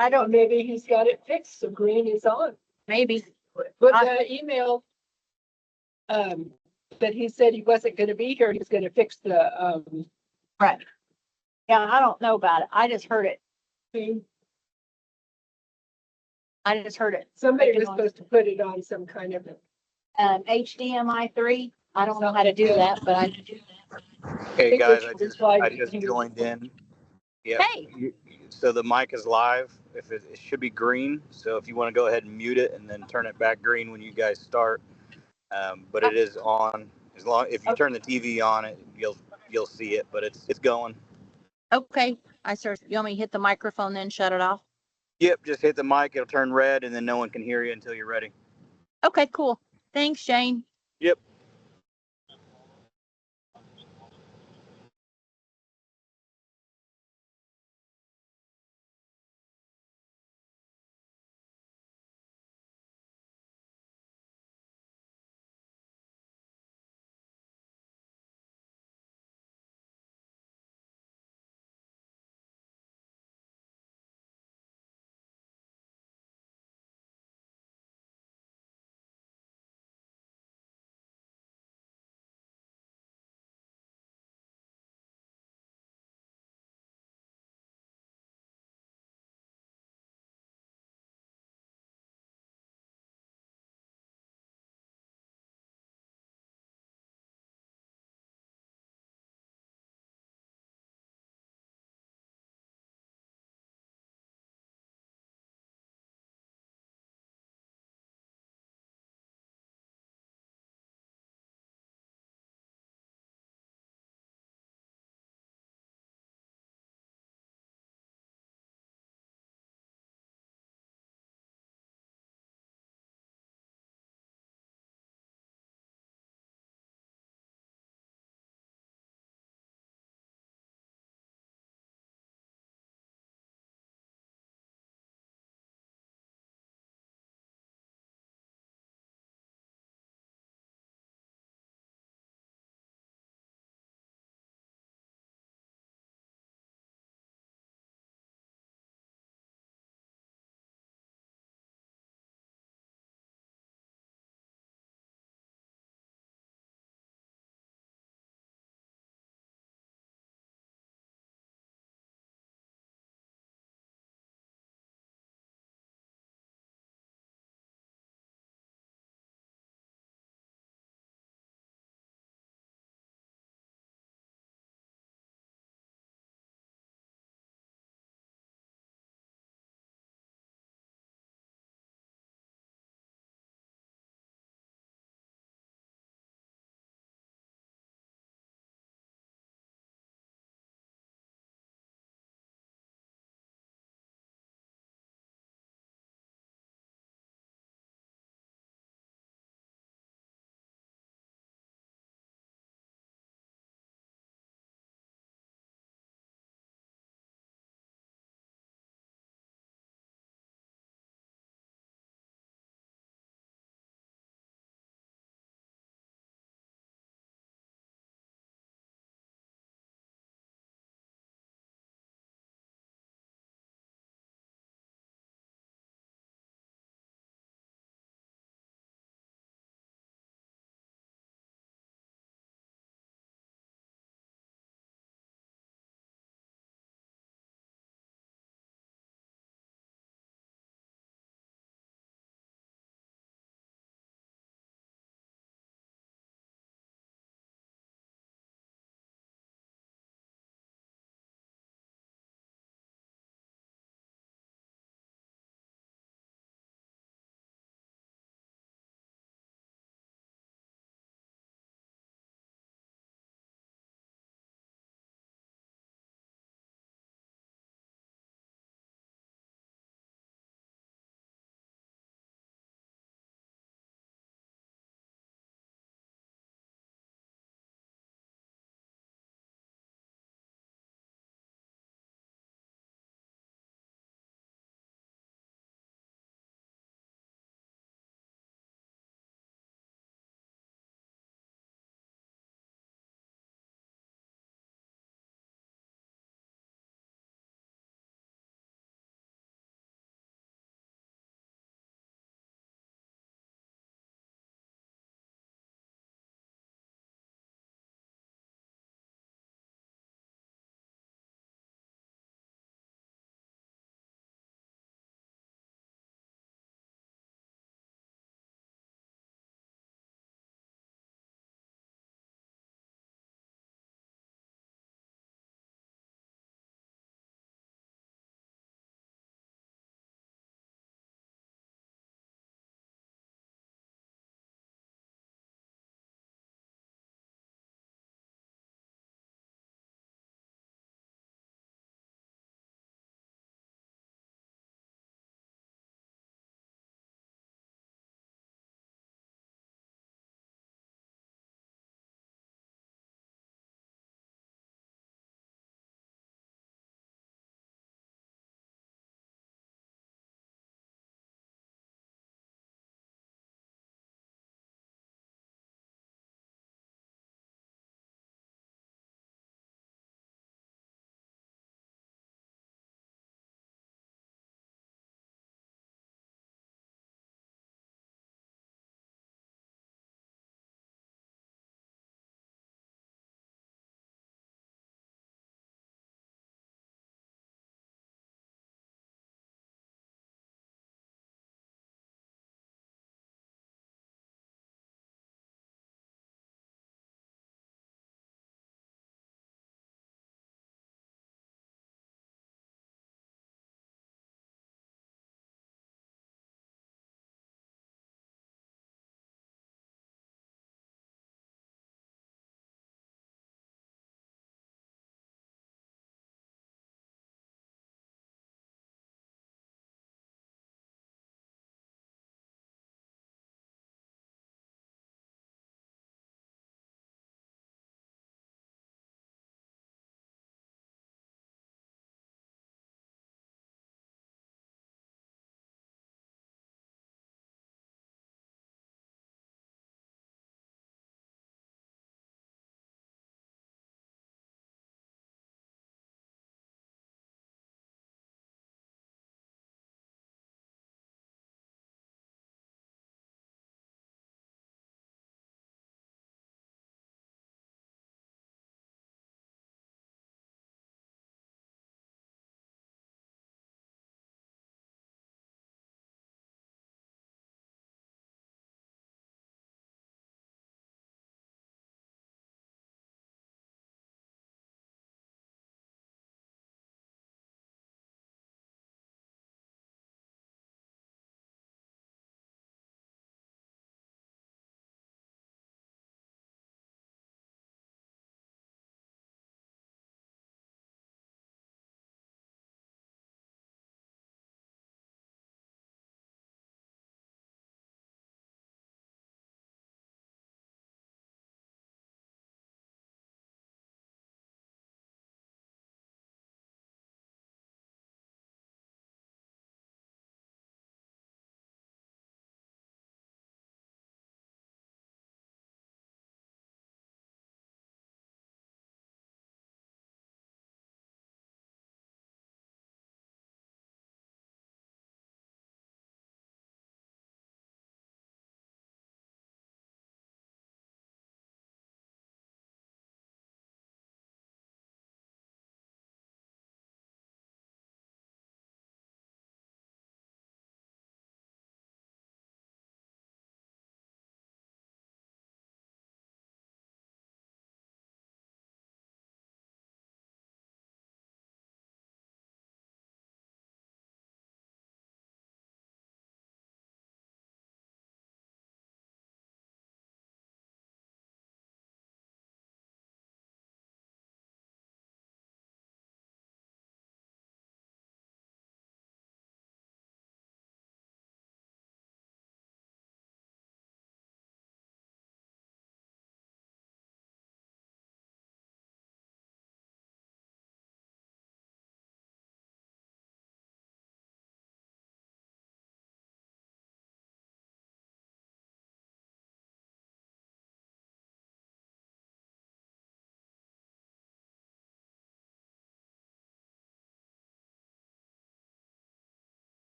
I Or don't, maybe he's got it fixed, so green is on. maybe. But I- the email, that he said he wasn't gonna be here, he was gonna fix the, Right. Yeah, I don't know about it. I just heard it. thing. I just heard it. Somebody Taken was on. supposed to put it on some kind of, HDMI 3. I don't know how to do that, but I. Hey think guys, we I should just reply I to just him. joined in. Yeah. Hey. So the mic is live. If it should be green. So if you want to go ahead and mute it and then turn it back green when you guys start. But it is on. As long if you turn the TV on, you'll see it. But it's going. Okay. You want me to hit the microphone then shut it off? Yep. Just hit the mic. It'll turn red, and then no one can hear you until you're ready. Okay, cool. Thanks, Jane. Yep.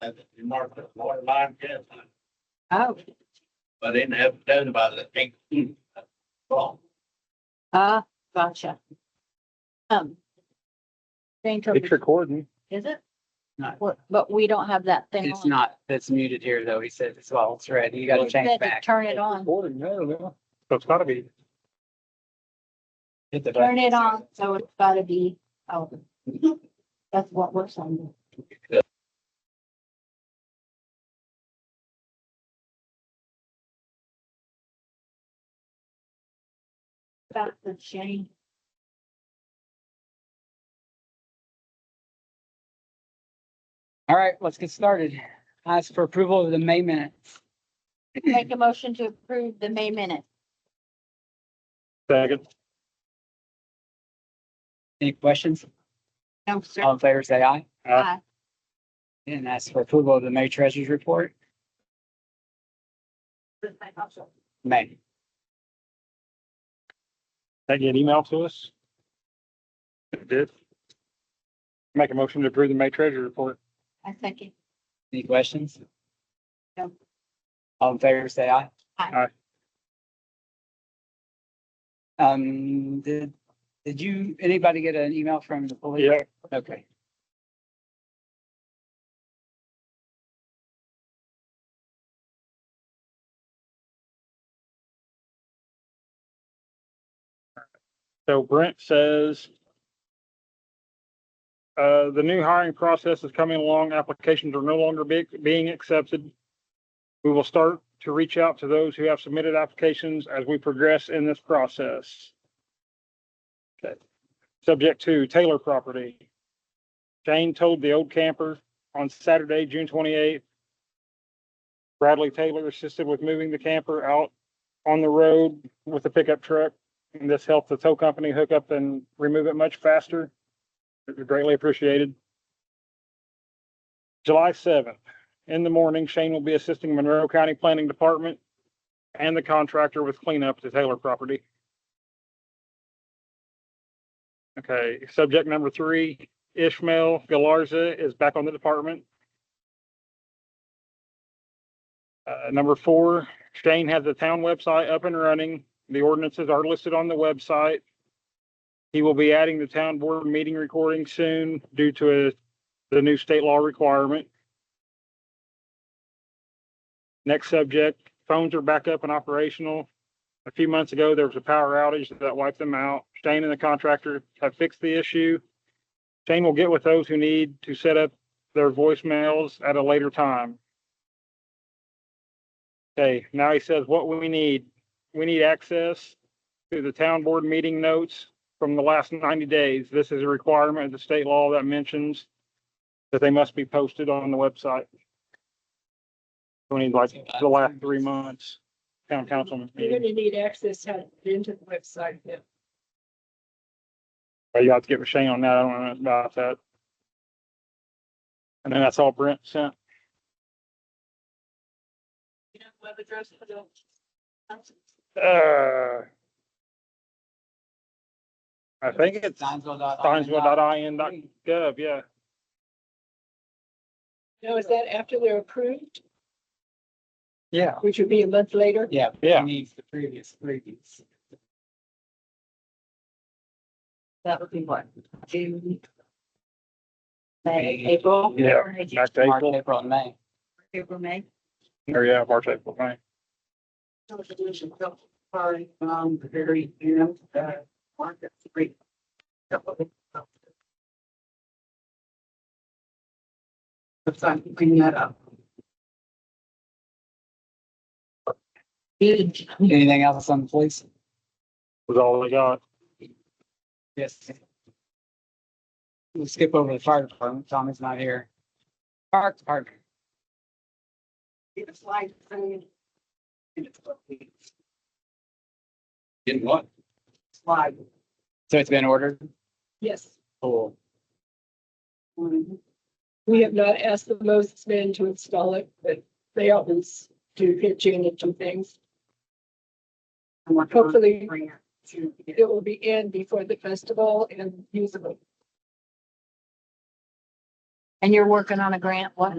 You marked the water line, gas line, Oh, but they didn't have it done by the 18th. Well, gotcha. Jane told me, It's recording. is it? No. What, but we don't have that thing It's on. not, it's muted here though. He said as well. It's red. You gotta He change said to back. turn it on. Recording there, yeah. So it's gotta be. Hit the Turn button. it on, so it's gotta be, oh. That's what we're saying. That's the shame. All right, let's get started. Ask for approval of the May minutes. Make a motion to approve the May minute. Second. Any questions? No, sir. All in favor, say aye. Aye. And ask for approval of the May treasurer's report. May. That get emailed to us? It did. Make a motion to approve the May treasury report. I second. Any questions? No. All in favor, say aye. Aye. Did you, anybody get an email from the police? Yeah. Okay. So Brent says, the new hiring process is coming along. Applications are no longer being accepted. We will start to reach out to those who have submitted applications as we progress in this process. Okay. Subject to Taylor property. Shane told the old camper on Saturday, June 28th. Bradley Taylor assisted with moving the camper out on the road with a pickup truck. And this helped the tow company hook up and remove it much faster. It was greatly appreciated. July 7th, in the morning, Shane will be assisting Monroe County Planning Department and the contractor with cleanup at the Taylor property. Okay, subject number 3, Ishmael Galarza is back on the department. Number 4, Shane has the town website up and running. The ordinances are listed on the website. He will be adding the town board meeting recording soon due to the new state law requirement. Next subject, phones are back up and operational. A few months ago, there was a power outage that wiped them out. Shane and the contractor have fixed the issue. Shane will get with those who need to set up their voicemails at a later time. Okay, now he says what we need. We need access to the town board meeting notes from the last 90 days. This is a requirement of the state law that mentions that they must be posted on the website. We need like the last 3 months, town council You're meeting. gonna need access to into the website. Yeah. You have to get with Shane on that. I don't know about that. And then that's all Brent sent. You know, web address for the. I think it's Steinsville.in.gov, yeah. Now, is that after they're approved, Yeah. which would be a month later? Yeah. Yeah. He needs the previous. That would be what? June. May, April? Yeah. Back to March, April. April, and May. April, May. Or yeah, March, April, May. Very, you know, Market Street. clean that up. Anything else on the police? Was all they got. Yes. We'll skip over the fire department. Tommy's not here. Park department. It's like, in what? slide. So it's been ordered? Yes, Cool. we have not asked the Moses men to install it, but they always do pitch in and do things. Hopefully, it will be in before the festival and usable. And you're working on a grant, what?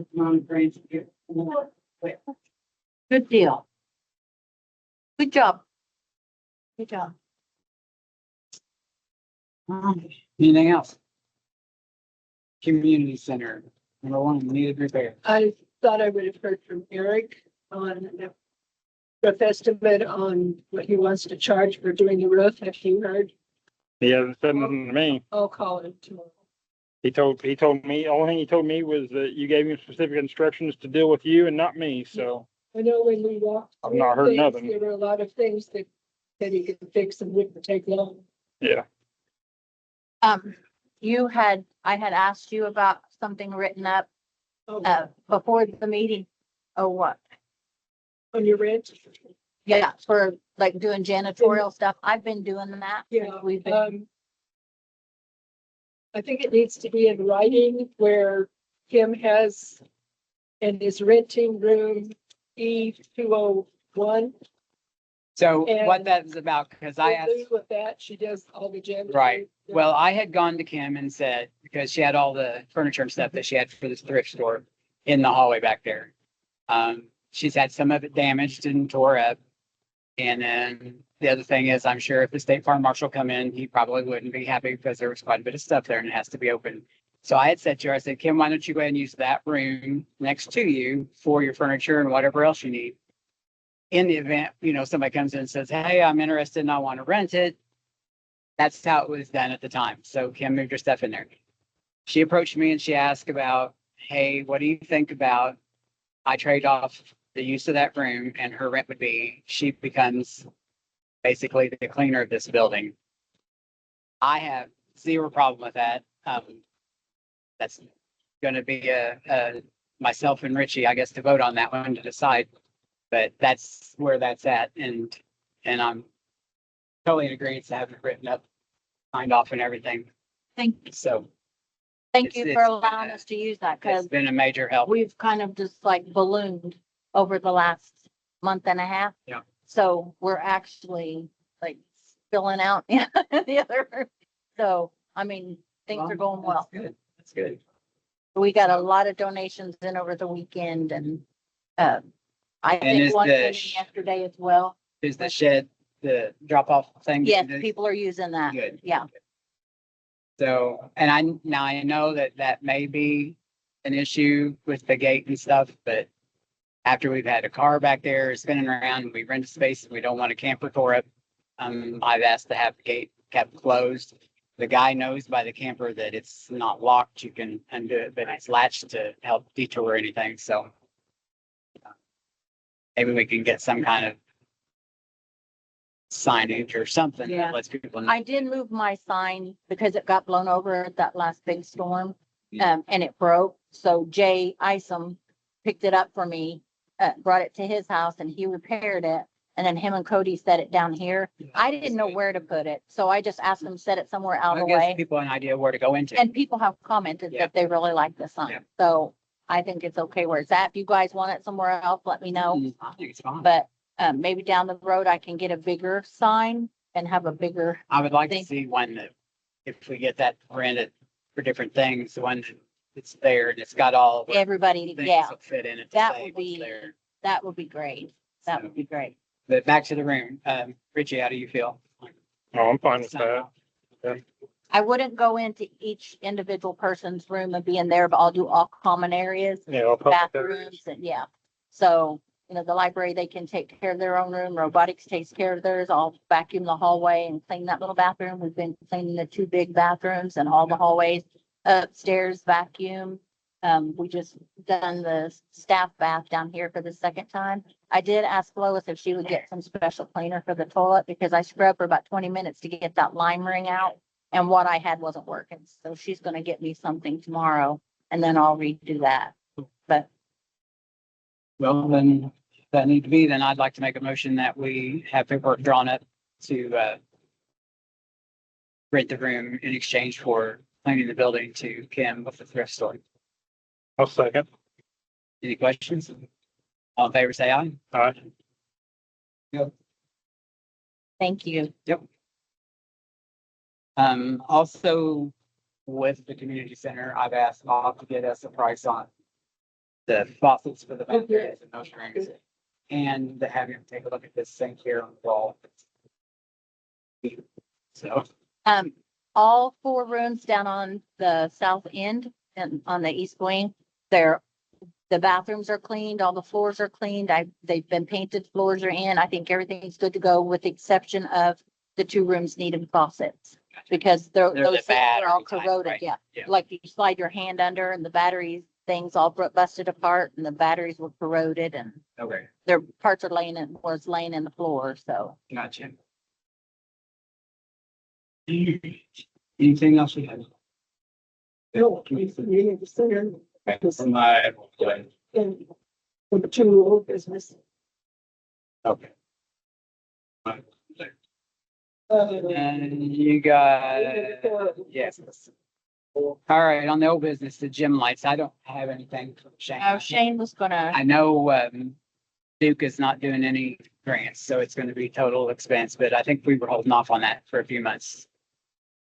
Good deal. Good job. Good job. Anything else? Community center, number one, needed repair. I thought I would have heard from Eric on the rough estimate on what he wants to charge for doing the roof. Have you heard? He hasn't said nothing to me. I'll call him tomorrow. He told me, the only thing he told me was that you gave him specific instructions to deal with you and not me, so. I know when we walked. I've not through heard things, nothing. There were a lot of things that he could fix and wouldn't take long. Yeah, I had asked you about something written up, Oh, before the meeting. Oh, what? on your rent? Yeah, for like doing janitorial stuff. I've been doing that. Yeah. We've been, I think it needs to be in writing where Kim has and is renting room E201. So And- what that is about, because I asked, With that, she does all the janitorial. Right. well, I had gone to Kim and said, because she had all the furniture and stuff that she had for this thrift store in the hallway back there. She's had some of it damaged and tore up. And then the other thing is, I'm sure if the state farm marshal come in, he probably wouldn't be happy because there was quite a bit of stuff there and it has to be open. So I had said to her, I said, Kim, why don't you go ahead and use that room next to you for your furniture and whatever else you need. In the event, somebody comes in and says, hey, I'm interested and I want to rent it. That's how it was done at the time. So Kim moved her stuff in there. She approached me and she asked about, hey, what do you think about I trade off the use of that room and her rent would be, she becomes basically the cleaner of this building. I have zero problem with that. That's going to be myself and Richie, I guess, to vote on that one to decide. But that's where that's at. And I'm totally in agreement to have it written up, signed off and everything. thank So you it's for been allowing a- us to use that it's because been a major help. we've kind of just like ballooned over the last month and a half. Yeah. So we're actually like filling out the other room. So, I mean, things are going well. That's good. That's good. We got a lot of donations in over the weekend and, I And think is one the came in sh- yesterday as well. Is the shed, the drop off thing? Yes, people are using that. Good. Yeah. So, and I know that may be an issue with the gate and stuff, but after we've had a car back there spinning around, and we rent a space and we don't want a camper for it. I've asked to have the gate kept closed. The guy knows by the camper that it's not locked. You can undo it, but it's latched to help detour or anything. So maybe we can get some kind of signage or something Yeah. that lets people know. I did move my sign because it got blown over at that last big storm. And it broke. So Jay Isom picked it up for me, brought it to his house and he repaired it. And then him and Cody set it down here. I didn't know where to put it. So I just asked them to set it somewhere out I of the guess way. people an idea where to go into. And people have commented Yeah. that they really like the Yeah. sign. So I think it's okay where it's at. If you guys want it somewhere else, let me know. I think it's fine. But maybe down the road, I can get a bigger sign and have a bigger, I would like to Thank- see one that, if we get that rented for different things, the one that's there and it's got all. the everybody, things yeah, that Fit in it. to that say would what's be- there. that would be great. That So, would be great. But back to the room, Richie, how do you feel? oh, I'm fine with that. I wouldn't go into each individual person's room and be in there, but I'll do all common areas, Yeah, I'll public bathrooms and yeah. So, the library, they can take care of their own room. Robotics takes care of theirs. I'll vacuum the hallway and clean that little bathroom. We've been cleaning the two big bathrooms and all the hallways. Upstairs vacuum. We just done the staff bath down here for the second time. I did ask Lois if she would get some special cleaner for the toilet because I scrubbed for about 20 minutes to get that lime ring out. And what I had wasn't working. So she's gonna get me something tomorrow and then I'll redo that. But Well, then, if that need to be, then I'd like to make a motion that we have paperwork drawn up to rent the room in exchange for cleaning the building to Kim with the thrift store. I'll second. Any questions? All in favor, say aye. All right. thank you. Also, with the community center. I've asked Bob to get us a price on the faucets for the bathrooms and those rooms. And to have him take a look at this sink here on the wall. So, All 4 rooms down on the south end and on the east wing, the bathrooms are cleaned, all the floors are cleaned. They've been painted, floors are in. I think everything's good to go with the exception of the 2 rooms needing faucets. Because They're the those things are all battery type, corroded, right? yeah. Yeah. Like you slide your hand under and the batteries, things all busted apart and the batteries were corroded and okay, their parts are laying in the floor, so. gotcha. Anything else we have? No, community center From my, and number 2, old business. Okay. Uh, And you got, yes. All right, on the old business, the gym lights, I don't have anything from Shane. Shane was gonna, I know, Duke is not doing any grants, so it's gonna be total expense, but I think we were holding off on that for a few months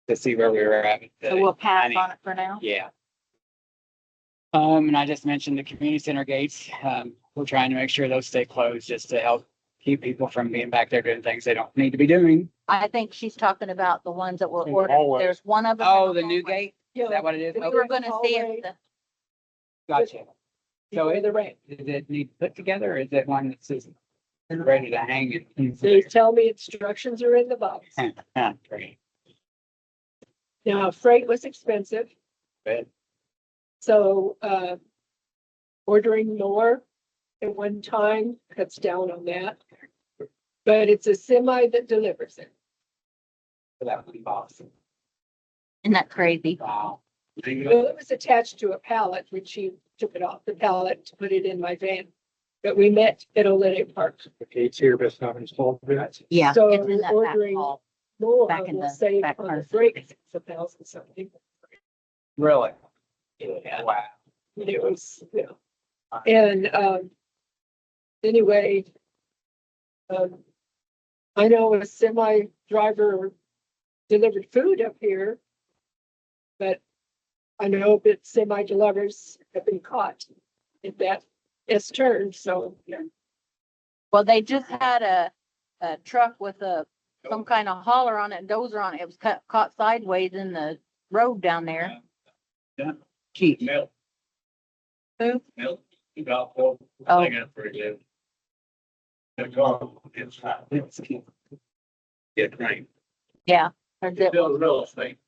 to see where we were at. so we'll pass I mean, on it for now. Yeah. And I just mentioned the community center gates. We're trying to make sure those stay closed just to help keep people from being back there doing things they don't need to be doing. I think she's talking about the ones that were In the ordered. hallway. There's one of them. Oh, in the new hallway. gate? Is that what it is? We Okay, were gonna see Hallway. if the, gotcha. So in the rain. does it need put together or is it one that's just ready to hang it? They tell me instructions are in the box. Great. Now, freight was expensive, Good. so, ordering more at one time cuts down on that. But it's a semi that delivers it. So that would be awesome. isn't that crazy? Wow. Well, it was attached to a pallet, which she took it off the pallet to put it in my van. But we met at Olenna Park. The gates here, but it's not installed yet. Yeah. So It's in that back ordering hall. more, Back in will the save back on part the of the freight, building. it's 1,000 something. Really? Yeah. Wow. And it was, yeah. And, anyway, I know a semi driver delivered food up here, but I know that semi delivers have been caught in that S turn, so. Well, they just had a truck with some kind of hauler on it, and dozer on it. It was caught sideways in the road down there. Keith. milk, Who? milk, you got four, Oh. thing up pretty good. The car inside, get rain. Yeah. Or It's did- still real estate.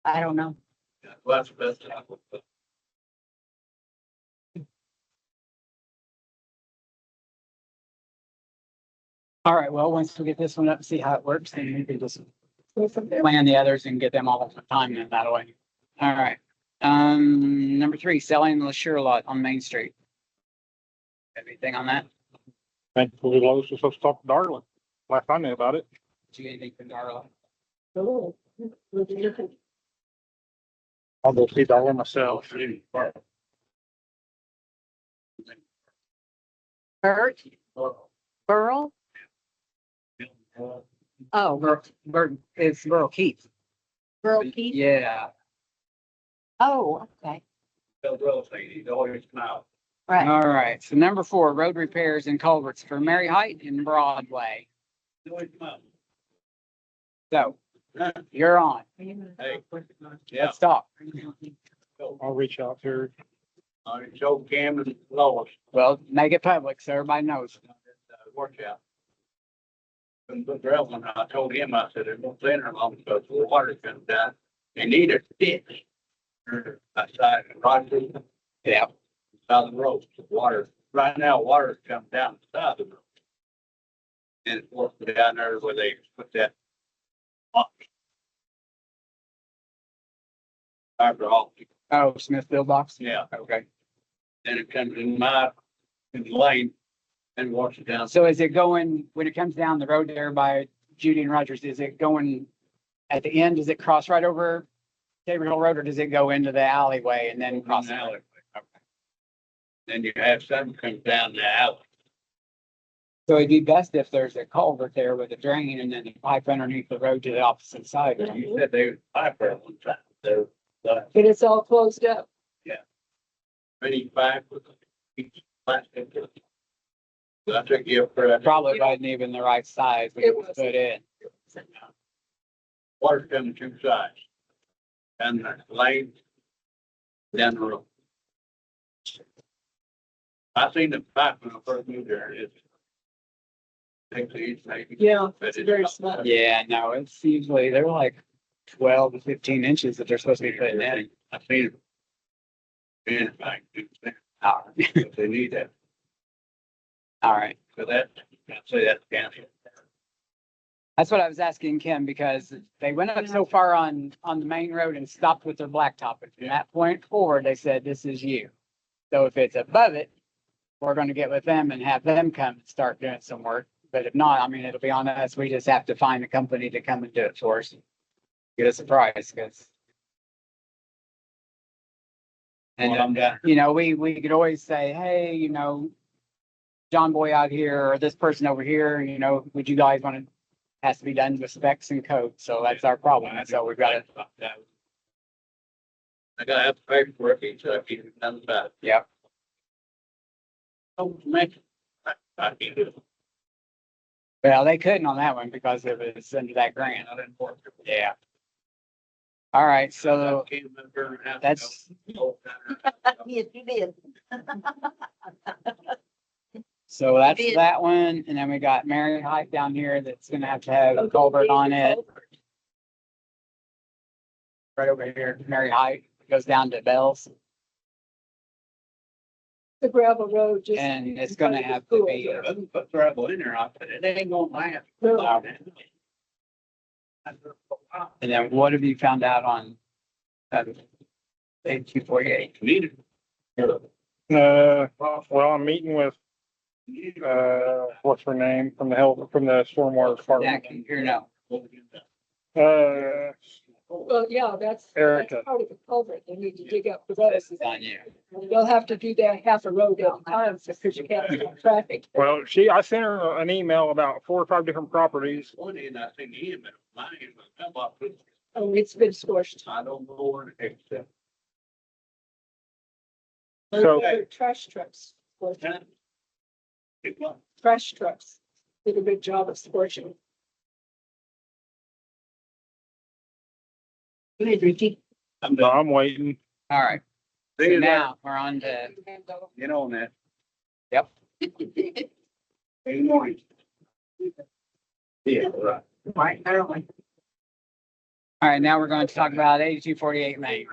I don't know. Well, that's the best. I would put. All right, well, once we get this one up and see how it works, then we can just Go from there. plan the others and get them all at the time and that way. All right. Number 3, selling the LaSure lot on Main Street. Anything on that? Thankfully, Lowe's was supposed to talk to Darla. Last I knew about it. Do you get anything from Darla? Oh, I'll go see Darla myself. Bert? Burl? Oh, It's Burl Keith. Burl Keith? Yeah. Oh, okay. Still real estate, he's always come out. Right. All right. So number 4, road repairs and culverts for Mary Height and Broadway. He's always come out. So you're on. Hey, yeah, Let's talk. I'll reach out to her. Joe Camden, Lois, Well, make it public so everybody knows. work out. And the girl, when I told him, I said, it won't stay there long because the water's gonna die. They need a ditch. Outside, right through the Yeah. side of the road, the water, right now, water's coming down the side of the road. And it's working down there where they put that. Fiber optic, Oh, Smithfield box? yeah, Okay. then it comes in the lane and washes down. So is it going, when it comes down the road there by Judy and Rogers, is it going at the end? Does it cross right over Tabor Hill Road or does it go into the alleyway and then cross? the alley. Then you have some comes down the alley. So it'd be best if there's a culvert there with a drain and then a pipe underneath the road to the opposite side. You said they pipe there one time. The, And it's all closed up. ready back with each plastic. So I took you up for that. Probably wasn't even the right size we It put wasn't. in. Water's coming two sides. And the lane down the road. I seen the pipe when I first moved there. It's 6 inch maybe. Yeah, But it's very about- small. Yeah, no, it's usually, they're like 12 to 15 inches that they're supposed to be putting in. I seen it. And like, All right. if they need that, All right. so that, I'd say that's county. That's what I was asking Kim, because they went up so far on the main road and stopped with their blacktop. And from that point forward, they said, this is you. So if it's above it, we're gonna get with them and have them come and start doing some work. But if not, I mean, it'll be on us. We just have to find a company to come and do it for us. Get us a price, because. And, Well, I'm down. you know, we could always say, hey, you know, John Boy out here or this person over here, you know, would you guys want to, has to be done with specs and code. So that's our problem. So we've got to, I gotta have the paperwork, each I keep it done about it. Yep. Oh, man. I can't do it. well, they couldn't on that one because it was under that grant. I didn't work. Yeah. All right, so I can't remember how to that's, go. Yes, you did. so that's Did- that one. And then we got Mary Height down here that's gonna have to have a culvert on it. Right over here, Mary Height goes down to Bell's. The gravel road just. And it's gonna have to be, Put gravel in there, I put it, it ain't gonna last. No. and then what have you found out on? 8248? Need it. Well, I'm meeting with, what's her name from the stormwater department. Jackie, here no. Well, yeah, that's Erica. part of the culvert. They need to dig up the This road. is on you. They'll have to do that half a road at a time because you can't stop traffic. Well, I sent her an email about 4 or 5 different properties. One day, I think him, but mine was come up with, Oh, it's been scorched. I don't know where to take it. So- They're trash trucks. Scorched. It was. Trash trucks did a good job of scorching. Go ahead, Ricky. I'm So done. I'm waiting. All right, so See you now we're on to, there. Get on that. Yep. Good morning. Yeah, right. Right, I don't like. all right, now we're going to talk about 8248 Main.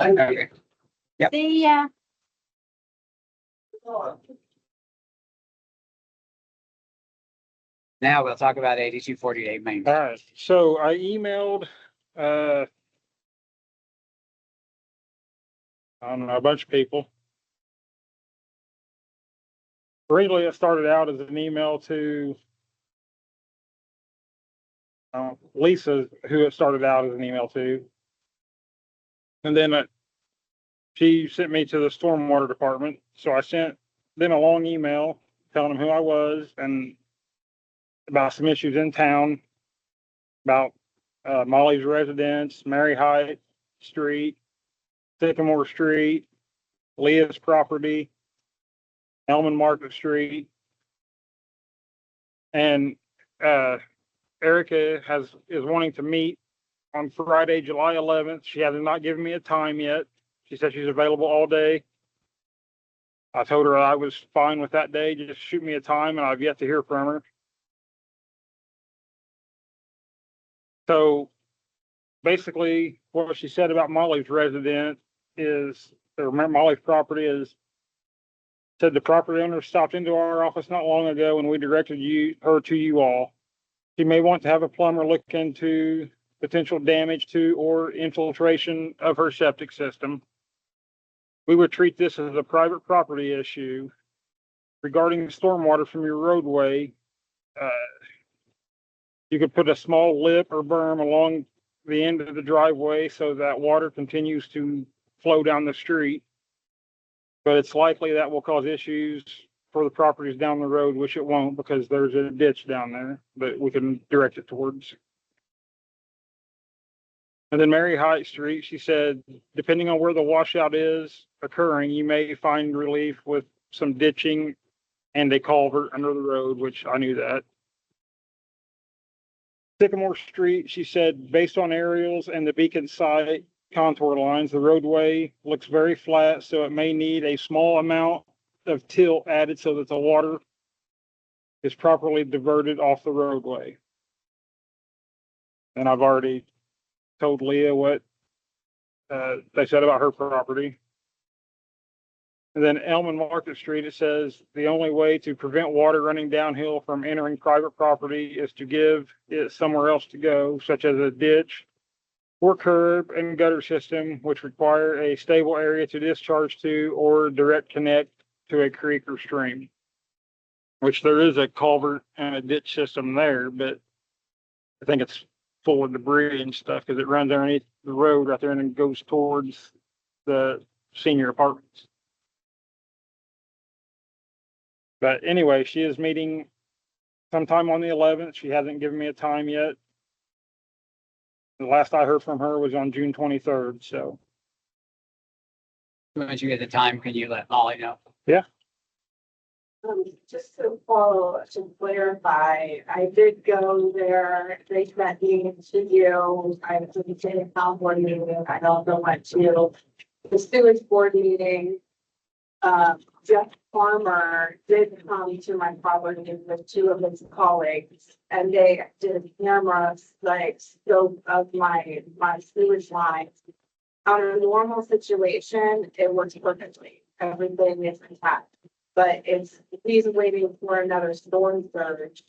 Okay. Yep. See ya. Now we'll talk about 8248 Main. All right, so I emailed, I don't know, a bunch of people. Originally, it started out as an email to Lisa, who it started out as an email to. And then she sent me to the stormwater department. So I sent them a long email telling them who I was and about some issues in town, about Molly's residence, Mary Height Street, Sycamore Street, Leah's property, Elman Market Street. And Erica is wanting to meet on Friday, July 11th. She has not given me a time yet. She said she's available all day. I told her I was fine with that day. Just shoot me a time, and I've yet to hear from her. So basically, what she said about Molly's resident is, or Molly's property is, said the property owner stopped into our office not long ago and we directed her to you all. She may want to have a plumber look into potential damage to or infiltration of her septic system. We would treat this as a private property issue. Regarding stormwater from your roadway, you could put a small lip or berm along the end of the driveway so that water continues to flow down the street. But it's likely that will cause issues for the properties down the road, which it won't because there's a ditch down there that we can direct it towards. And then Mary Height Street, she said, depending on where the washout is occurring, you may find relief with some ditching and a culvert under the road, which I knew that. Sycamore Street, she said, based on aerials and the beacon site contour lines, the roadway looks very flat, so it may need a small amount of tilt added so that the water is properly diverted off the roadway. And I've already told Leah what they said about her property. And then Elm Market Street, it says the only way to prevent water running downhill from entering private property is to give it somewhere else to go, such as a ditch or curb and gutter system, which require a stable area to discharge to or direct connect to a creek or stream. Which there is a culvert and a ditch system there, but I think it's full of debris and stuff because it runs underneath the road right there and then goes towards the senior apartments. But anyway, she is meeting sometime on the 11th. She hasn't given me a time yet. The last I heard from her was on June 23rd. So Once you get the time, can you let Molly know? Just to follow, to clarify, I did go there, they met me in studio, I was at the city town board meeting, I also went to the sewage board meeting. Jeff Farmer did come to my property with two of his colleagues, and they did cameras, like, scope of my sewage lines. On a normal situation, it works perfectly, everything is intact. But he's waiting for another storm surge.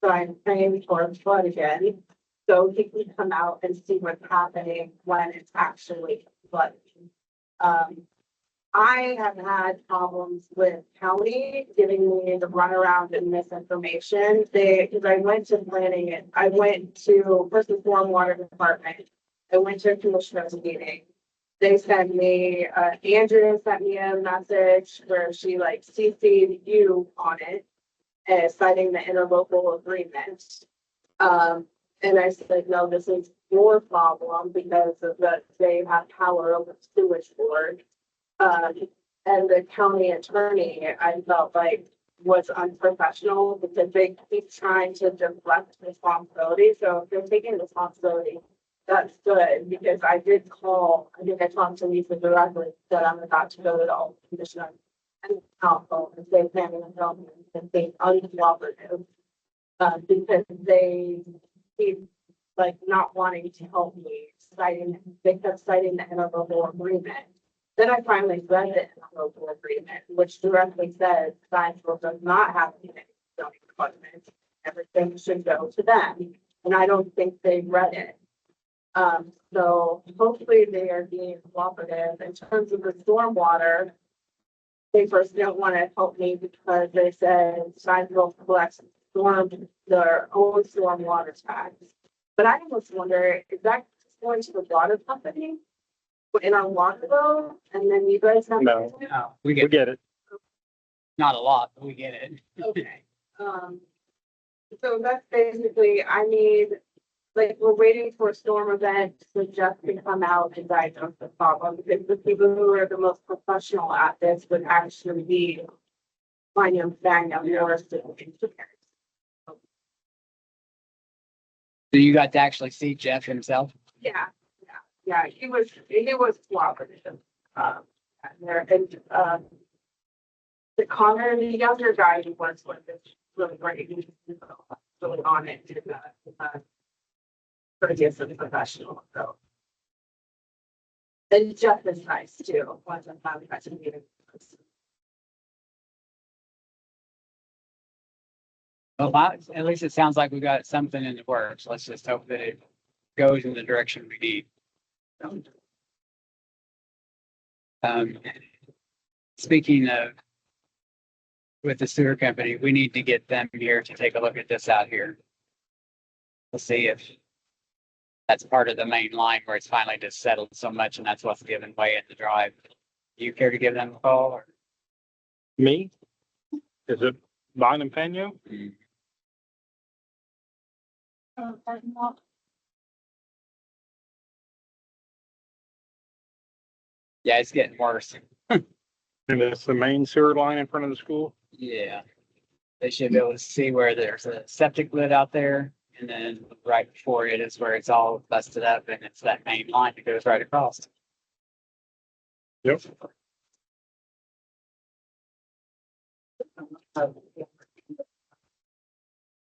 So I'm praying for a flood again. So he can come out and see what's happening when it's actually flooding. I have had problems with county giving me the runaround and misinformation. Because I went to planning it, I went to first the stormwater department. I went to a commissioner's meeting. They sent me, Andrea sent me a message where she like CC'd you on it, citing the interlocal agreement. And I said, no, this is your problem because of that they have power over the sewage board. And the county attorney, I felt like was unprofessional because they keep trying to deflect responsibility. So if they're taking responsibility, that's good, because I did call, I think I talked to Lisa directly, that I'm about to go to the all commissioner and council and say planning and development and being uncooperative. Because they keep like not wanting to help me, they kept citing the interlocal agreement. Then I finally read the interlocal agreement, which directly says Zionsville does not have any zoning department. Everything should go to them, and I don't think they read it. So hopefully they are being cooperative in terms of the stormwater. They first don't want to help me because they said Zionsville collects their own stormwater tax. But I almost wonder, is that going to the water company in our water bill? And then you guys have. No. No, we we get get it. not a lot, but we get it. Okay. So that's basically, I need, like, we're waiting for a storm event so Jeff can come out and diagnose the problem, because the people who are the most professional at this would actually be finding bang up yours. So you got to actually see Jeff himself? Yeah, he was cooperative. The Connor, the younger guy he works with is really great. He's really on it. Courteous and professional, so. And Jeff is nice too. Once I'm finally got to meet him. Well, at least it sounds like we got something in the works. Let's just hope that it goes in the direction we need. Speaking of with the sewer company, we need to get them here to take a look at this out here. We'll see if that's part of the main line where it's finally just settled so much and that's what's given way in the drive. Do you care to give them a call or? Me? Is it Vine and Panyo? Yeah, it's getting worse. And it's the main sewer line in front of the school? Yeah. They should be able to see where there's a septic lid out there, and then right before it is where it's all busted up, and it's that main line that goes right across. Yep.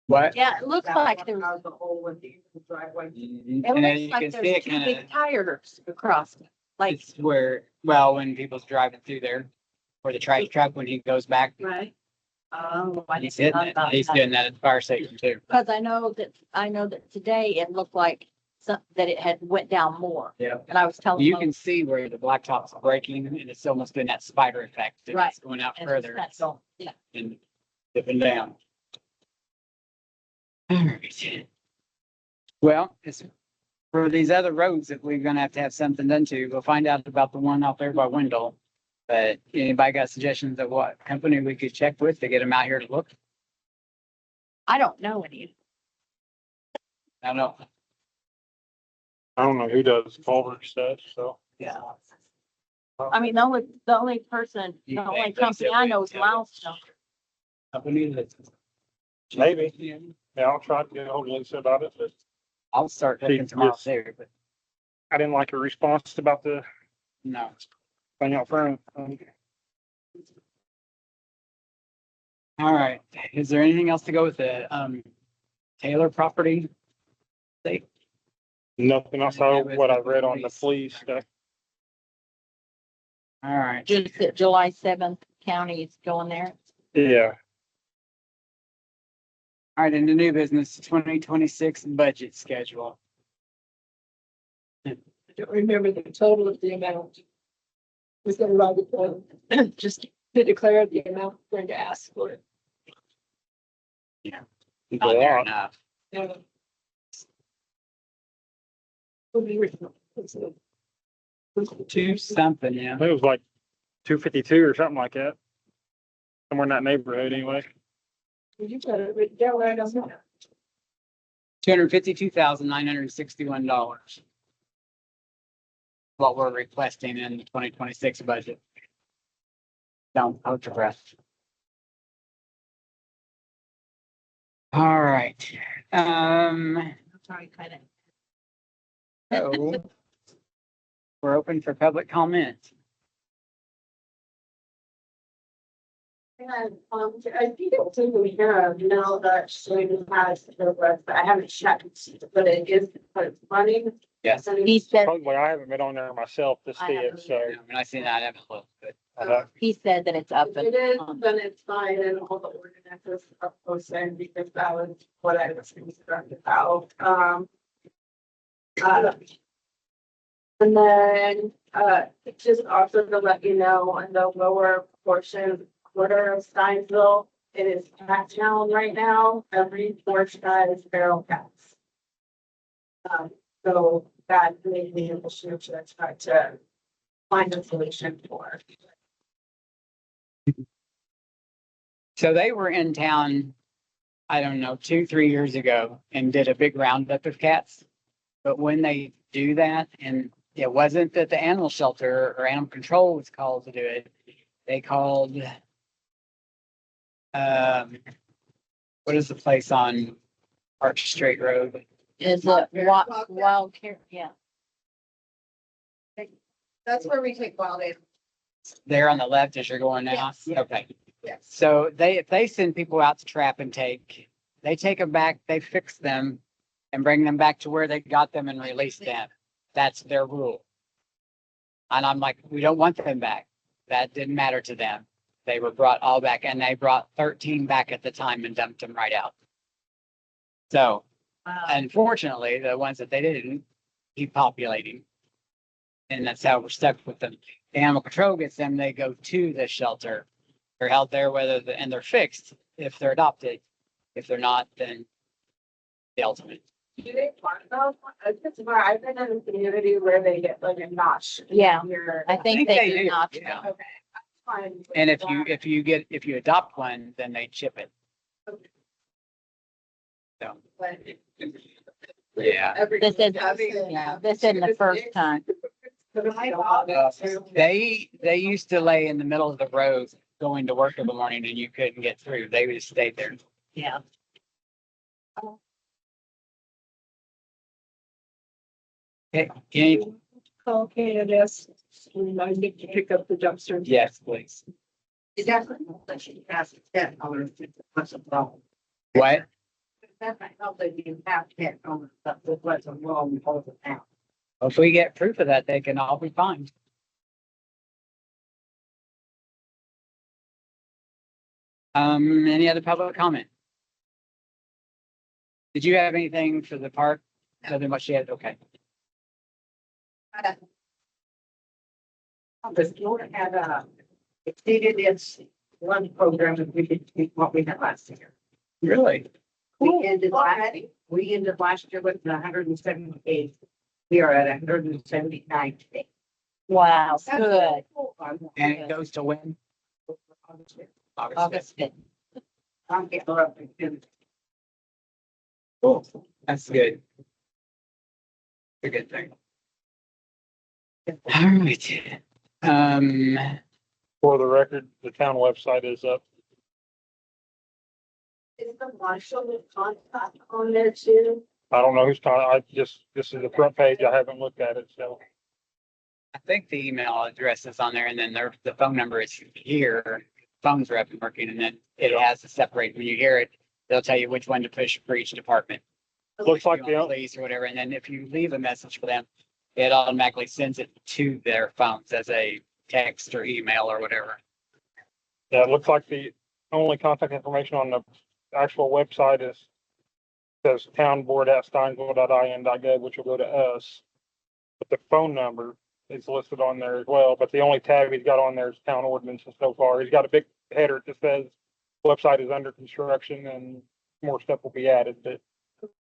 What? Yeah, it looks like there's, Out of the hole with the driveway. And it then looks you like can see there's it two kind big of, tires across, it. Like, it's where, well, when people's driving through there, where the trash truck, when he goes back, right? Oh, I he's didn't hitting know it. about He's that. doing that at the fire station too. Cause I know that today it looked like that it had went down more. Yeah. And I was telling. You Lois, can see where the blacktop's breaking, and it's almost doing that spider effect. It's Right. going out and further that's all. Yeah. and dipping down. All right. Well, it's for these other roads that we're gonna have to have something done to. We'll find out about the one out there by Wendell. But anybody got suggestions of what company we could check with to get them out here to look? I don't know any. I don't know. I don't know who does culvert stuff, so. Yeah. I mean, the only person, You the only think they company said I we know is have- Milestone. Company that. Maybe. Yeah, I'll try to get a hold of Lisa about it, but I'll start looking tomorrow too, but I didn't like her response about the no. thing out front. All right. Is there anything else to go with the Taylor property? Nothing else, what I read on the police stuff. All right. Just that July 7th county is going there. Yeah, All right, into new business, 2026 budget schedule. I don't remember the total of the amount. Was gonna write it down, just to declare the amount we're going to ask for it. Not a near lot. enough. Uh, will be written. It's a- it's a two, Something, yeah. I think it was like 252 or something like that. Somewhere in that neighborhood anyway. you got it written down right on there. $252,961. What we're requesting in the 2026 budget. Don't hold your breath. All right, Sorry, kind of. so we're open for public comment. I think it's in the here, now that she has the list, but I haven't checked, but it is, but it's running. Yes. And He said, Probably, I haven't been on there myself to see it, so. When I see that, I haven't looked, but he said that it's up. if it is, then it's fine, and all the ordinances are posted, because that was what I was concerned about, and then, just also to let you know, on the lower portion, quarter of Steinsville, it is cat town right now, every portion is feral cats. So that made me an issue to try to find a solution for. so they were in town, I don't know, 2-3 years ago and did a big roundup of cats. But when they do that, and it wasn't that the animal shelter or animal control was called to do it, they called, what is the place on Arch Straight Road? Is it wild care? Yeah. That's where we take wild animals. There on the left as you're going now? Yes. Okay. Yes. So if they send people out to trap and they take them back, they fix them and bring them back to where they got them and release them. That's their rule. And I'm like, we don't want them back. That didn't matter to them. They were brought all back, and they brought 13 back at the time and dumped them right out. So unfortunately, the ones that they didn't keep populating. And that's how we're stuck with them. The animal control gets them, they go to the shelter. They're held there and they're fixed if they're adopted. If they're not, then the ultimate. Do they park those? I've been in a community where they get like a notch. Yeah, Here. I think they do not. Yeah. Okay. fine. with And if that. you adopt one, then they chip it. So, But yeah. This is, yeah, this isn't the first time. They used to lay in the middle of the road going to work in the morning and you couldn't get through. They would stay there. Yeah. Okay, any- Call KNS, remind me to pick up the dumpster. yes, please. Is that what she has $10? What's the problem? What? That might help that you have $10, but what's wrong with all the now? If we get proof of that, they can all be fined. Any other public comment? Did you have anything for the park other than what she had? Okay. The store had exceeded its lunch program and we did what we had last year. Really? We ended last year with 178. We are at 179 today. Wow, good. And it goes to when? August August 5th. I'm getting up and Cool. That's good. A good thing. All right. For the record, the town website is up. Is the marshal contact on there too? I don't know who's calling. this is the front page. I haven't looked at it, so. I think the email address is on there and then the phone number is here. Phones are up and working and then it has to separate. When you hear it, they'll tell you which one to push for each department. Looks like If you want the, police or whatever. And then if you leave a message for them, it automatically sends it to their phones as a text or email or whatever. yeah, it looks like the only contact information on the actual website says townboard@steinsville.in.gov, which will go to us. But the phone number is listed on there as well, but the only tab he's got on there is town ordinances so far. He's got a big header that says website is under construction and more stuff will be added, but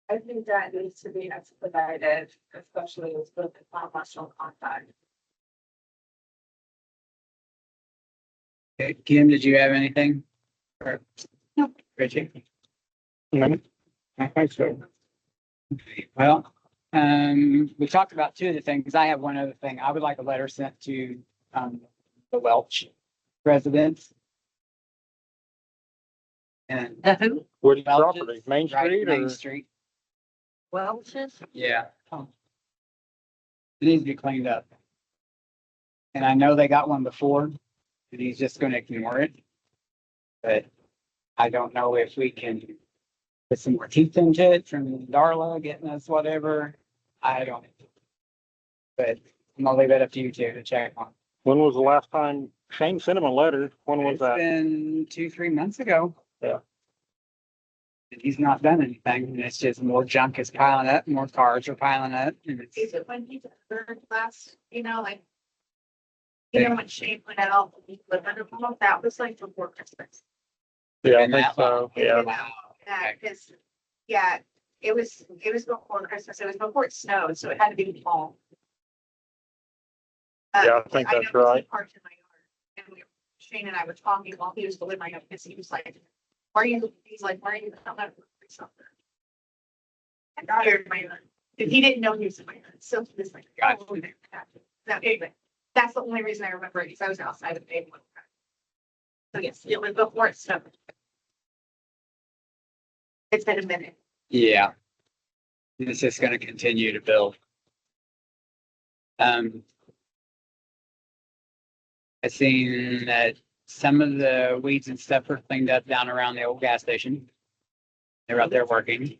I think that needs to be expedited, especially with the marshal contact. Okay, Kim, did you have anything? Nope. Richie? no, I think so. Well, we talked about two of the things. I have one other thing. I would like a letter sent to, the Welch residents. And The who? Which Welch's, property, Main right, Street or? Main Street, Welch's? yeah. It needs to be cleaned up. And I know they got one before, and he's just gonna ignore it. But I don't know if we can put some more teeth into it from Darla getting us whatever. I don't. But I'm gonna leave it up to you two to check on. When was the last time Shane sent him a letter? When was It's that? been 2-3 months ago. Yeah. And he's not done anything, and it's just more junk is piling up, more cars are piling up, and Is it's, it when he heard last, like? When Shane went out, that was like before Christmas. Yeah, I been think that so. long. Yeah. wow. That is, yeah, it was before Christmas. It was before it snowed, so it had to be fall. Yeah, I think know that's because he right. Parked in my yard and Shane and I were talking while he was delivering it because he was like, he's like, why are you coming up with something? I got here in my yard. And he didn't know he was in my yard. So he was like, Gotcha. oh, no, anyway, that's the only reason I remember it because I was outside of the table. So yes, it was before it snowed. It's been a minute. Yeah. It's just gonna continue to build. I've seen that some of the weeds and stuff were cleaned up down around the old gas station. They're out there working.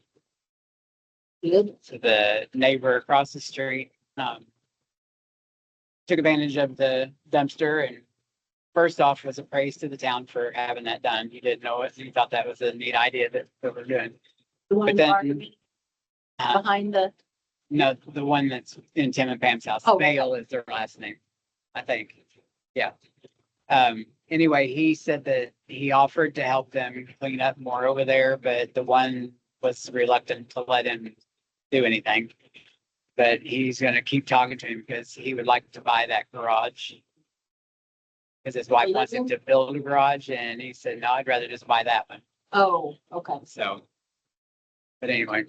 Good. So the neighbor across the street, took advantage of the dumpster and first off was a praise to the town for having that done. He didn't know it. He thought that was a neat idea that we're doing. The one But then- argument behind the, No, the one that's in Tim and Pam's house. Oh. Vale is their last name, I think. Yeah. Anyway, he said that he offered to help them clean up more over there, but the one was reluctant to let him do anything. But he's gonna keep talking to him because he would like to buy that garage. Because his wife wants him to build a garage and he said, no, I'd rather just buy that one. Oh, okay. So. But anyway,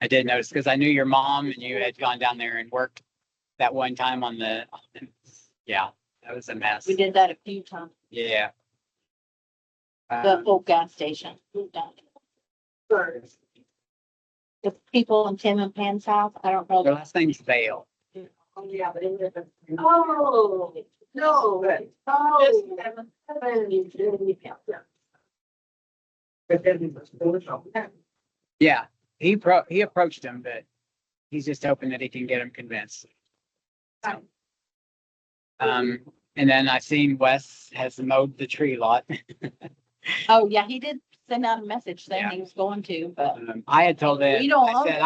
I did notice because I knew your mom and you had gone down there and worked that one time on the, yeah, that was a mess. We did that a few times. Yeah. The old gas station. We've done it. First. The people in Tim and Pan's house, I don't know. Their last name's Vale. Oh, yeah, but in different. Oh, no. But then it was full of trouble. Yeah, he approached him, but he's just hoping that he can get him convinced. So, and then I seen Wes has mowed the tree lot. Oh, yeah, he did send out a message saying Yeah. he was going to, but I had told him, We don't I own said, it, so-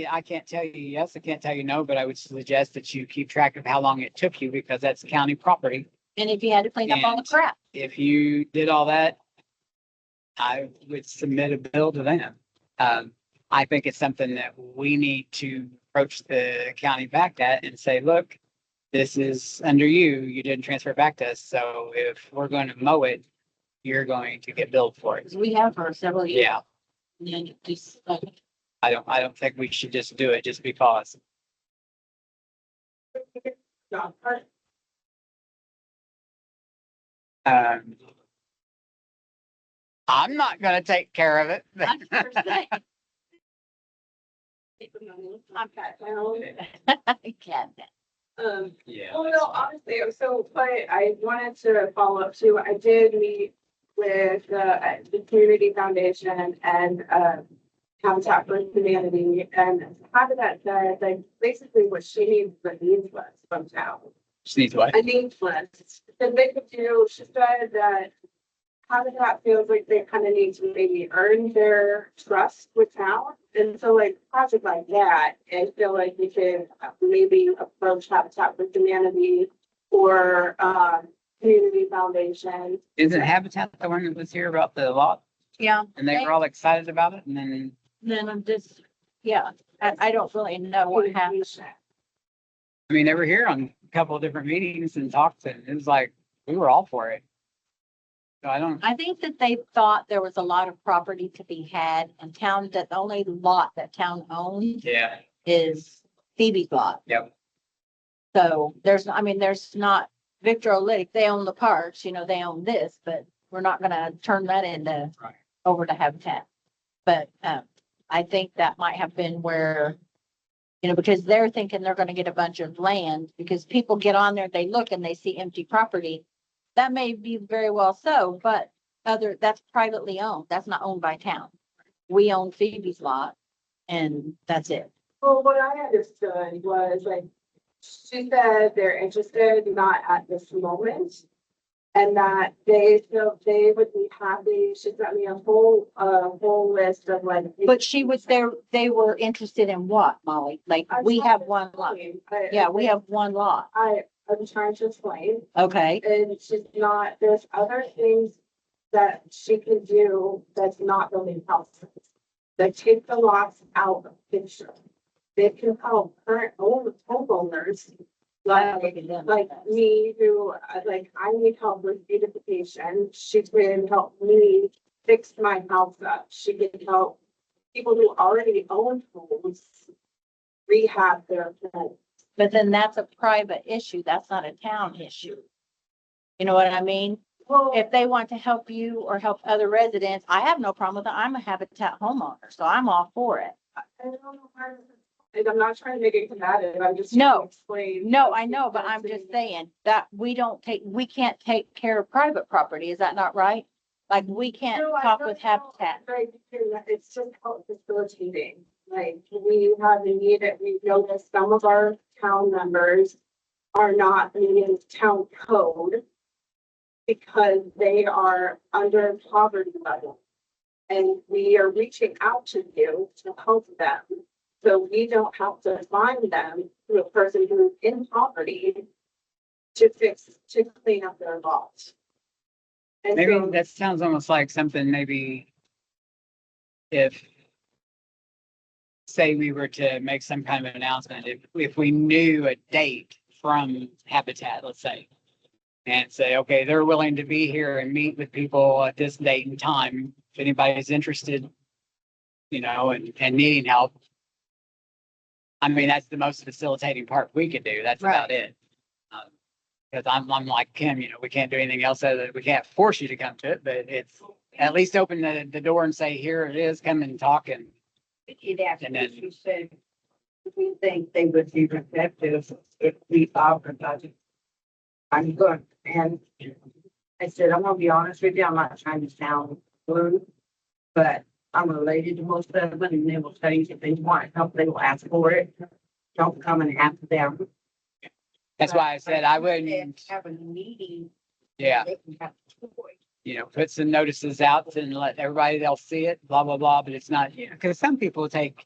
I can't tell you yes, I can't tell you no, but I would suggest that you keep track of how long it took you because that's county property. and if you had to clean up all the And- crap. If you did all that, I would submit a bill to them. I think it's something that we need to approach the county back at and say, look, this is under you. You didn't transfer it back to us. So if we're going to mow it, you're going to get billed for it. Because we have for several years. Yeah, And then just, like, I don't think we should just do it just because. Um, I'm not gonna take care of it. I'm sure saying. I can't. Yeah. Well, no, honestly, so, but I wanted to follow up too. I did meet with the Community Foundation and Habitat for Humanity, and Habitat said, like, basically what she needs is a needs list from town. She needs what? A needs list. That they could do, she said that Habitat feels like they kind of need to maybe earn their trust with town. And so like project like that, I feel like we could maybe approach Habitat for Humanity or Community Foundation. Isn't Habitat the one that was here about the lot? Yeah. And they were all excited about it and then, I'm just, yeah, I don't really know what happened. I mean, they were here on a couple of different meetings and talked and it was like, we were all for it. So I don't, I think that they thought there was a lot of property to be had and town, that the only lot that town owns yeah, is Phoebe's lot. yep. So there's, I mean, there's not, Victor Olytic, they own the parks, you know, they own this, but we're not gonna turn that into, Right. over to Habitat. But, I think that might have been where, you know, because they're thinking they're gonna get a bunch of land, because people get on there, they look and they see empty property. That may be very well so, but that's privately owned. That's not owned by town. We own Phoebe's lot and that's it. Well, what I understood was like, she said they're interested, not at this moment. And that they feel they would be happy. She sent me a whole list of like. But she was there, they were interested in what, Molly? Like, we have one lot. Yeah, we have one lot. I'm trying to explain, Okay. and she's not, there's other things that she can do that's not building houses. That take the lots out of picture. They can help current homeowners, like me, who, like, I need help with beautification. She can help me fix my house up. She can help people who already own homes rehab their homes. But then that's a private issue. That's not a town issue. You know what I mean? Well, If they want to help you or help other residents, I have no problem with that. I'm a Habitat homeowner, so I'm all for it. I don't know how to- and I'm not trying to make it combative. I'm just. No. trying to Explain. No, I know, but I'm just saying that we can't take care of private property. Is that not right? Like, we can't No, I talk don't with know. Habitat. Right, because it's just help facilitating, like, we have the need that we noticed some of our town members are not meeting town code because they are under poverty level. And we are reaching out to you to help them, so we don't have to find them through a person who's in poverty to clean up their lot. And Maybe so- that sounds almost like something maybe if say we were to make some kind of an announcement, if we knew a date from Habitat, let's say, and say, okay, they're willing to be here and meet with people at this date and time. If anybody's interested, you know, and needing help. I mean, that's the most facilitating part we could do. That's about it. Because I'm like Kim, you know, we can't do anything else other than we can't force you to come to it, but it's at least open the door and say, here it is, come and talk and. He'd asked And me, then- she said, do you think they would be receptive if we offered budget? I'm good. And I said, I'm gonna be honest with you, I'm not trying to sound rude, but I'm related to most of them and they will tell you if they want help, they will ask for it. Don't come and ask them. That's why I said I wouldn't, Have a meeting. yeah, They can have a choice. you know, put some notices out and let everybody, they'll see it, blah, blah, blah, but it's not, you know, because some people take,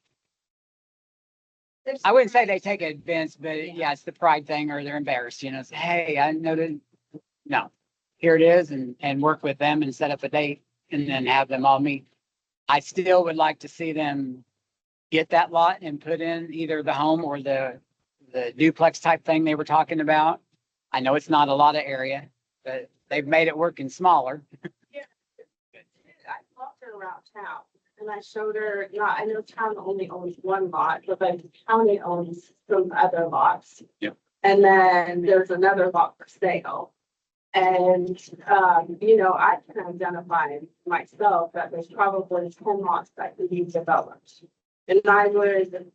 I wouldn't say they take offense, but yeah, it's the pride thing or they're embarrassed, you know, say, hey, I know that, no, here it is and work with them and set up a date and then have them all meet. I still would like to see them get that lot and put in either the home or the duplex type thing they were talking about. I know it's not a lot of area, but they've made it work in smaller. I talked to her around town and I showed her, I know town only owns one lot, but then the county owns some other lots. Yep. And then there's another lot for sale. And, you know, I can identify myself that there's probably 10 lots that could be developed. And I would,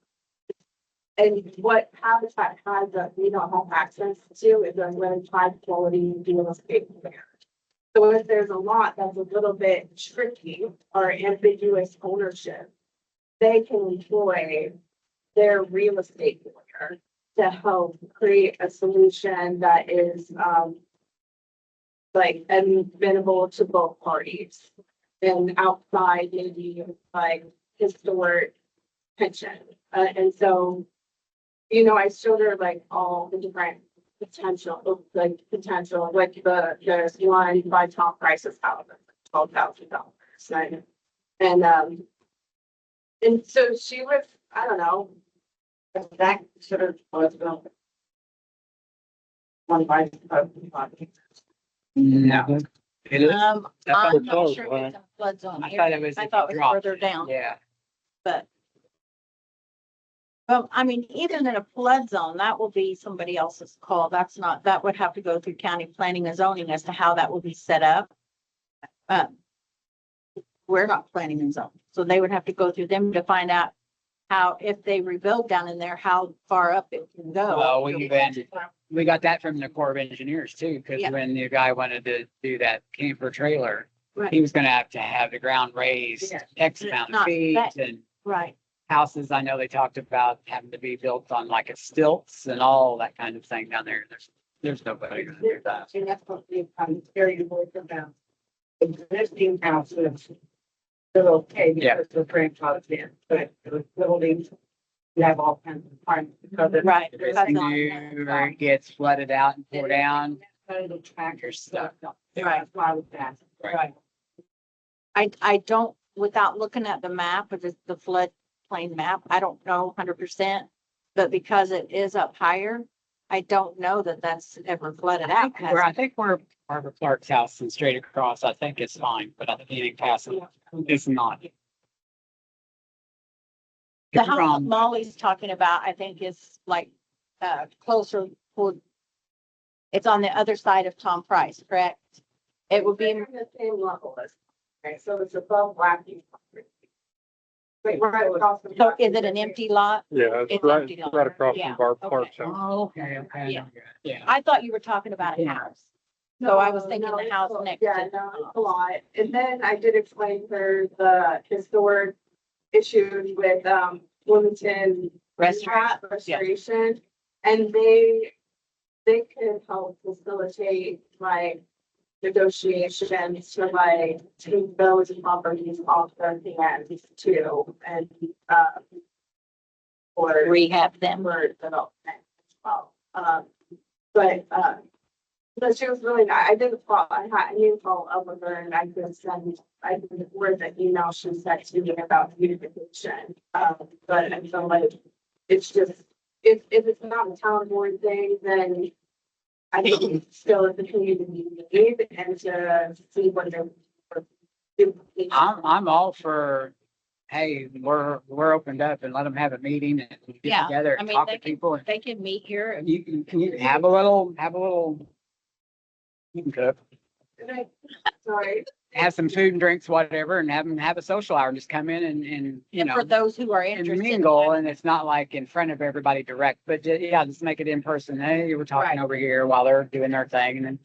and what Habitat has that we don't have access to is a really high quality real estate there. So if there's a lot that's a little bit tricky or ambiguous ownership, they can employ their real estate lawyer to help create a solution that is, like amenable to both parties. And outside maybe like historic pension. And so, you know, I showed her like all the different potential, like there's one by Tom Price's house, $12,000. And so she was, I don't know, That sort of was about. One by. No. It is? I'm thought not so, sure right? if it's a flood zone I thought it area. was. I if thought you it was dropped further it. down, Yeah. but. Well, I mean, even in a flood zone, that will be somebody else's call. That's not, that would have to go through county planning and zoning as to how that will be set up. We're not planning and zoning, so they would have to go through them to find out how, if they rebuild down in there, how far up it can go. Well, we got that from the Corps of Engineers too, because Yeah. when the guy wanted to do that camper trailer, Right. he was gonna have to have the ground raised Yeah. X amount of Not feet that- and Right, houses. I know they talked about having to be built on like a stilts and all that kind of thing down there. There's nobody gonna do that. And that's what I'm very worried about. Existing houses. They're okay Yeah. because they're grandfathered in, but the buildings. You have all kinds of parts because of. right. If it's That's new or it gets flooded out and tore down, The tractor stuff. Right. That's why I was asking. Right. I don't, without looking at the map, of the floodplain map, I don't know 100%. But because it is up higher, I don't know that that's ever flooded out. I think we're Barbara Clark's house and straight across, I think it's fine, but I think anything past it, it's not. The If you're house that wrong, Molly's talking about, I think is like, closer toward. It's on the other side of Tom Price, correct? It would be, they're in the same level as, okay, so it's above Blackie. Wait, right across from. so is it an empty lot? Yeah, it's It's right, empty down right there. across Yeah, from Barb okay. Clark's house. Oh, okay, okay. Yeah. Yeah. I thought you were talking about a Yeah. house. So I was thinking No, the it's house a- next Yeah, to. no, it's a lot. And then I did explain to her the historic issues with, Bloomington Restaurant, Restoration. And they can help facilitate like negotiations to like take those properties off their hands too and, or Rehab them. for development as well. But she was really nice. I didn't follow, I didn't follow up with her and I could word the email she sent to me about beautification. But I feel like it's just, if it's not a town board thing, then I think still in the community need and to see what they're. I'm all for, hey, we're opened up and let them have a meeting and get Yeah, together I and mean, talk they to people. And They can meet here and you have a little, you can cook, Sorry. have some food and drinks, whatever, and have them have a social hour and just come in and, you know, for those who are and interested. mingle. And it's not like in front of everybody direct, but yeah, just make it in person. Hey, we're talking Right. over here while they're doing their thing, and then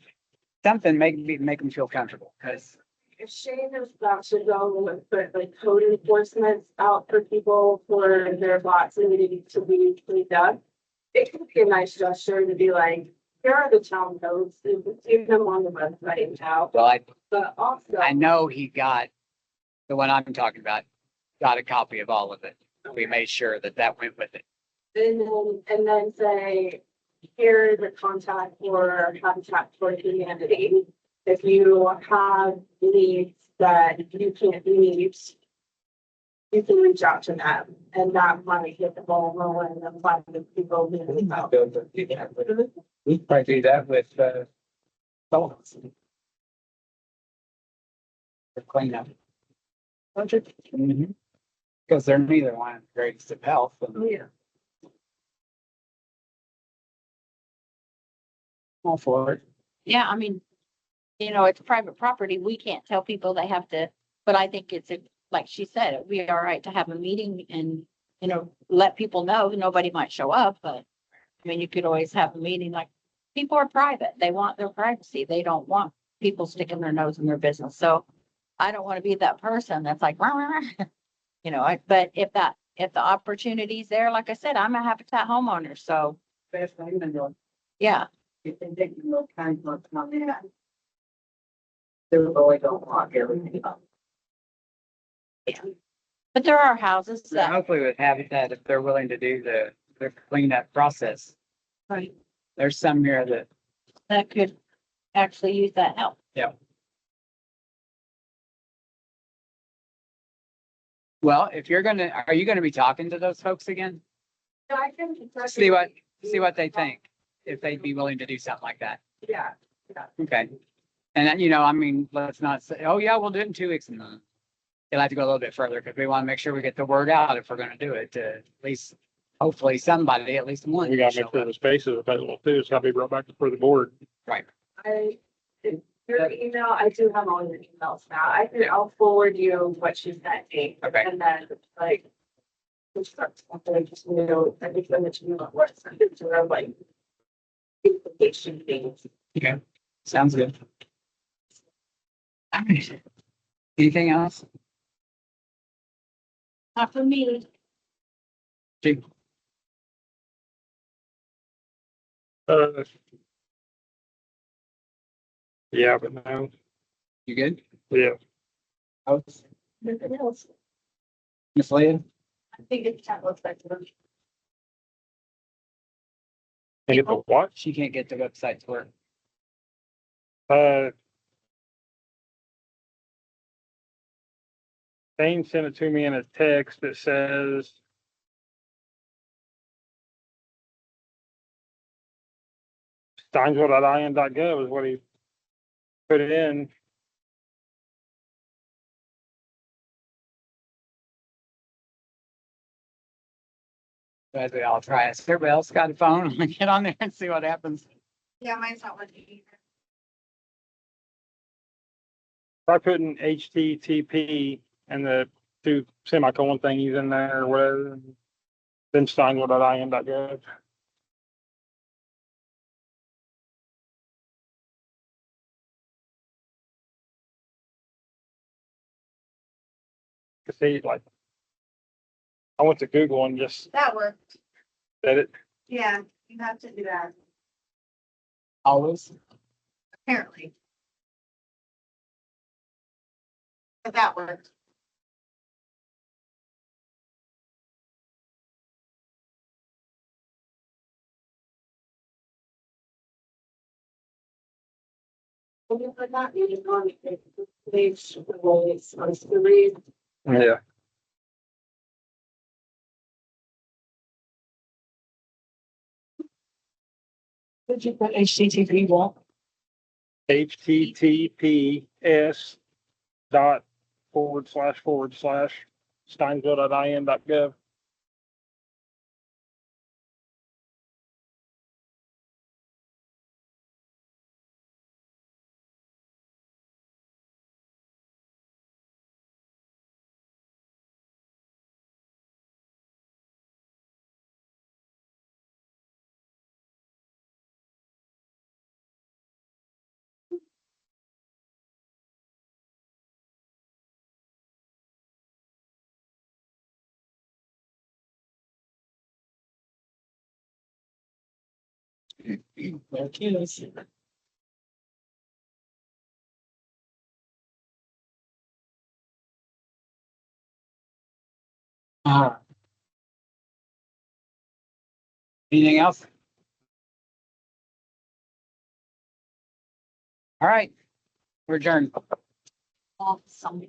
something make them feel comfortable, because If Shane is about to go and put like code enforcement out for people for their lots and needing to be cleaned up, it could be a nice gesture to be like, here are the town codes, and keep them on the website now, well, but also. I know he got, the one I'm talking about, got a copy of all of it. We made sure that went with it. And then say, here is the contact for Habitat for Humanity. If you have needs that you can't meet, you can reach out to them, and that might get the ball rolling and find the people who need help. We probably do that with, Sullivan's. For cleanup. Mhm. Because they're neither one of the greatest of health. and Yeah. All for it. Yeah, I mean, it's private property. We can't tell people they have to, but I think like she said, it'd be all right to have a meeting and, let people know. Nobody might show up, but I mean, you could always have a meeting, like, people are private. They want their privacy. They don't want people sticking their nose in their business. So I don't want to be that person that's like, rah, rah, rah. But if the opportunity's there, like I said, I'm a Habitat homeowner, so Best thing to do, yeah. if they take a little time to come in. They really don't want everything up. But there are houses So that, hopefully with Habitat, if they're willing to do the cleanup process, right, there's some here that, could actually use that help. well, if are you gonna be talking to those folks again? No, I can. See what they think, if they'd be willing to do something like that. Yeah. Okay. And then, I mean, let's not say, oh yeah, we'll do it in 2 weeks. And then you'll have to go a little bit further, because we want to make sure we get the word out if we're gonna do it, to at least, hopefully somebody, at least one. We gotta show make sure up. the space is available too. It's gotta be brought back before the board. Your email, I do have all your emails now. I'll forward you what she sent me. Okay. And then like. Just I think send it to you on what send it to her, like. Implication things. Okay, sounds good. All right. Anything else? Not for me. Chief? Yeah, but no, You good? yeah. Nothing else. Miss Leah? I think it's chat looks like. And get the what? She can't get the website to work. Dane sent it to me in a text that says. Steinsville.in.gov is what he put it in. As we all try it. Everybody else got a phone? Get on there and see what happens. Yeah, mine's not working either. If I put in HTTP and the two semicolon thingies in there or whatever, then Steinsville.in.gov. See, like, I went to Google and just That worked. said it. Yeah, you have to do that, Always. apparently. But that worked. But not even on the page, the way it's supposed to read. Yeah. Did you put HTTP wall? https://steinsville.in.gov. Anything else? All right, we're adjourned. Awesome.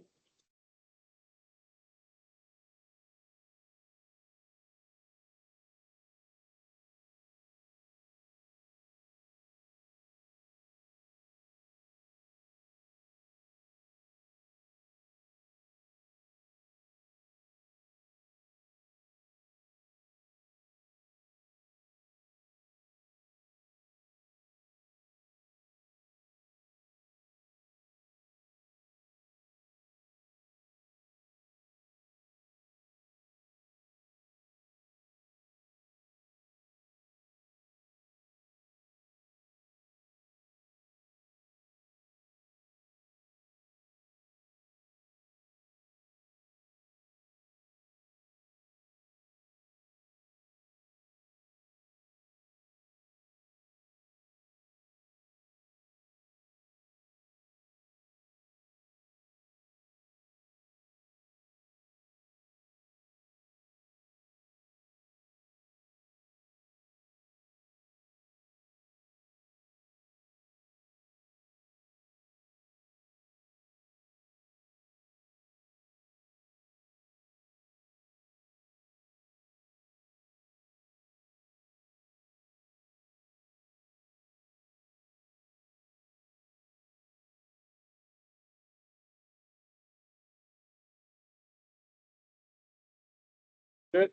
Good.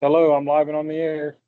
Hello, I'm live and on the air.